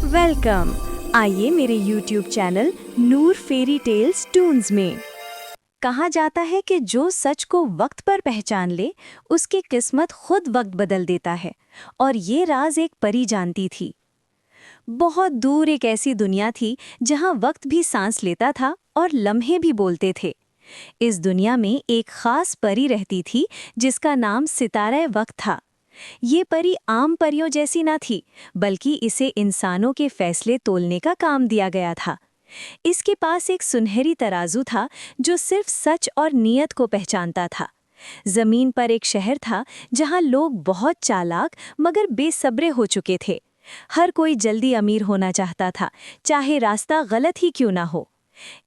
Welcome. आइए मेरे YouTube channel नूर fairy tales Toons में। कहा जाता है कि जो सच को वक्त पर पहचान ले उसकी किस्मत खुद वक्त बदल देता है, और ये राज एक परी जानती थी। बहुत दूर एक ऐसी दुनिया थी जहां वक्त भी सांस लेता था और लम्हे भी बोलते थे। इस दुनिया में एक खास परी रहती थी जिसका नाम सितारा वक्त था। ये परी आम परियों जैसी ना थी, बल्कि इसे इंसानों के फैसले तोलने का काम दिया गया था। इसके पास एक सुनहरी तराजू था जो सिर्फ सच और नीयत को पहचानता था। जमीन पर एक शहर था जहां लोग बहुत चालाक मगर बेसब्रे हो चुके थे। हर कोई जल्दी अमीर होना चाहता था, चाहे रास्ता गलत ही क्यों ना हो।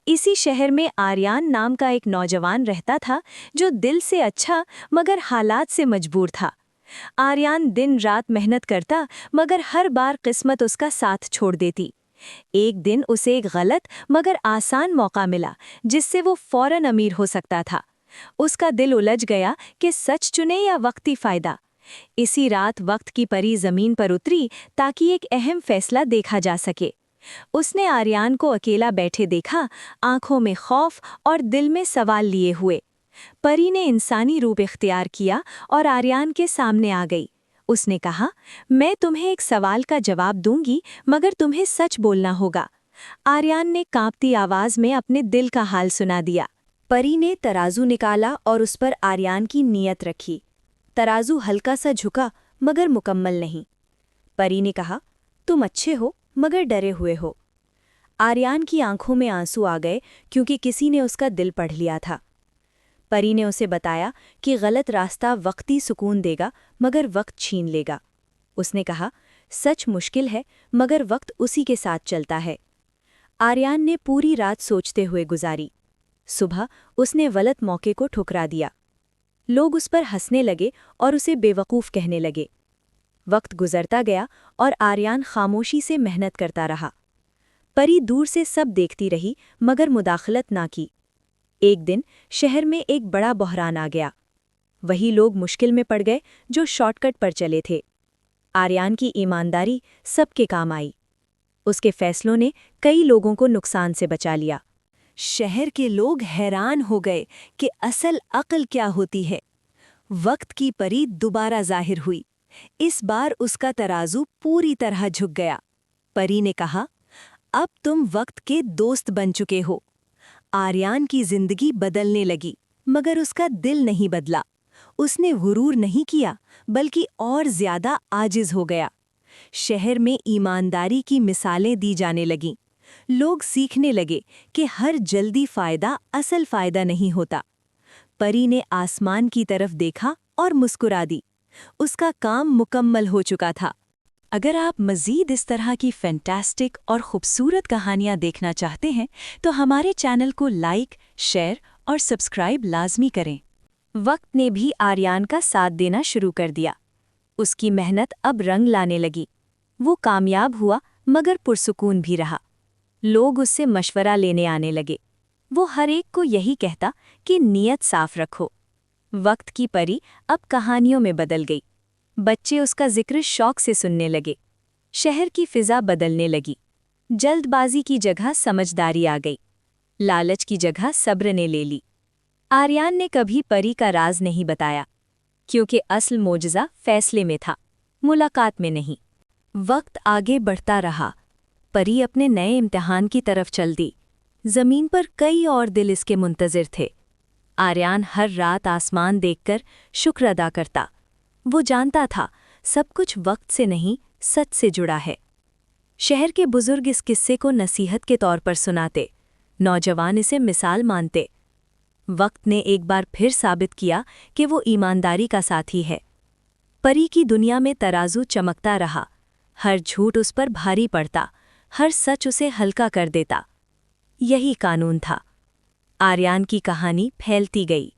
इसी शहर में आर्यान नाम का एक नौजवान रहता था जो दिल से अच्छा मगर हालात से मजबूर था। आर्यान दिन रात मेहनत करता, मगर हर बार किस्मत उसका साथ छोड़ देती। एक दिन उसे एक गलत मगर आसान मौका मिला जिससे वो फौरन अमीर हो सकता था। उसका दिल उलझ गया कि सच चुने या वक्ती फायदा। इसी रात वक्त की परी जमीन पर उतरी ताकि एक अहम फैसला देखा जा सके। उसने आर्यान को अकेला बैठे देखा, आंखों में खौफ और दिल में सवाल लिए हुए। परी ने इंसानी रूप इख्तियार किया और आर्यान के सामने आ गई। उसने कहा, मैं तुम्हें एक सवाल का जवाब दूंगी, मगर तुम्हें सच बोलना होगा। आर्यान ने कांपती आवाज में अपने दिल का हाल सुना दिया। परी ने तराजू निकाला और उस पर आर्यान की नीयत रखी। तराजू हल्का सा झुका, मगर मुकम्मल नहीं। परी ने कहा, तुम अच्छे हो मगर डरे हुए हो। आर्यान की आंखों में आंसू आ गए क्योंकि किसी ने उसका दिल पढ़ लिया था। परी ने उसे बताया कि गलत रास्ता वक्ती सुकून देगा मगर वक्त छीन लेगा। उसने कहा, सच मुश्किल है मगर वक्त उसी के साथ चलता है। आर्यान ने पूरी रात सोचते हुए गुजारी। सुबह उसने गलत मौके को ठुकरा दिया। लोग उस पर हंसने लगे और उसे बेवकूफ़ कहने लगे। वक्त गुजरता गया और आर्यान खामोशी से मेहनत करता रहा। परी दूर से सब देखती रही मगर मुदाखलत ना की। एक दिन शहर में एक बड़ा बहरान आ गया। वही लोग मुश्किल में पड़ गए जो शॉर्टकट पर चले थे। आर्यान की ईमानदारी सबके काम आई। उसके फैसलों ने कई लोगों को नुकसान से बचा लिया। शहर के लोग हैरान हो गए कि असल अक्ल क्या होती है। वक्त की परी दोबारा जाहिर हुई। इस बार उसका तराजू पूरी तरह झुक गया। परी ने कहा, अब तुम वक्त के दोस्त बन चुके हो। आर्यान की जिंदगी बदलने लगी, मगर उसका दिल नहीं बदला। उसने गुरूर नहीं किया, बल्कि और ज्यादा आजिज हो गया। शहर में ईमानदारी की मिसालें दी जाने लगीं। लोग सीखने लगे कि हर जल्दी फायदा असल फायदा नहीं होता। परी ने आसमान की तरफ देखा और मुस्कुरा दी। उसका काम मुकम्मल हो चुका था। अगर आप मज़ीद इस तरह की फैंटास्टिक और ख़ूबसूरत कहानियाँ देखना चाहते हैं तो हमारे चैनल को लाइक, शेयर और सब्सक्राइब लाजमी करें। वक्त ने भी आर्यान का साथ देना शुरू कर दिया। उसकी मेहनत अब रंग लाने लगी। वो कामयाब हुआ मगर पुरसुकून भी रहा। लोग उससे मशवरा लेने आने लगे। वो हर एक को यही कहता कि नीयत साफ रखो। वक्त की परी अब कहानियों में बदल गई। बच्चे उसका जिक्र शौक से सुनने लगे। शहर की फिजा बदलने लगी। जल्दबाजी की जगह समझदारी आ गई। लालच की जगह सब्र ने ले ली। आर्यान ने कभी परी का राज नहीं बताया, क्योंकि असल मोजज़ा फैसले में था, मुलाकात में नहीं। वक्त आगे बढ़ता रहा। परी अपने नए इम्तिहान की तरफ चल दी। जमीन पर कई और दिल इसके मुंतज़िर थे। आर्यान हर रात आसमान देखकर शुक्र अदा करता। वो जानता था सब कुछ वक्त से नहीं, सच से जुड़ा है। शहर के बुजुर्ग इस किस्से को नसीहत के तौर पर सुनाते, नौजवान इसे मिसाल मानते। वक्त ने एक बार फिर साबित किया कि वो ईमानदारी का साथी है। परी की दुनिया में तराजू चमकता रहा। हर झूठ उस पर भारी पड़ता, हर सच उसे हल्का कर देता। यही कानून था। आर्यान की कहानी फैलती गई।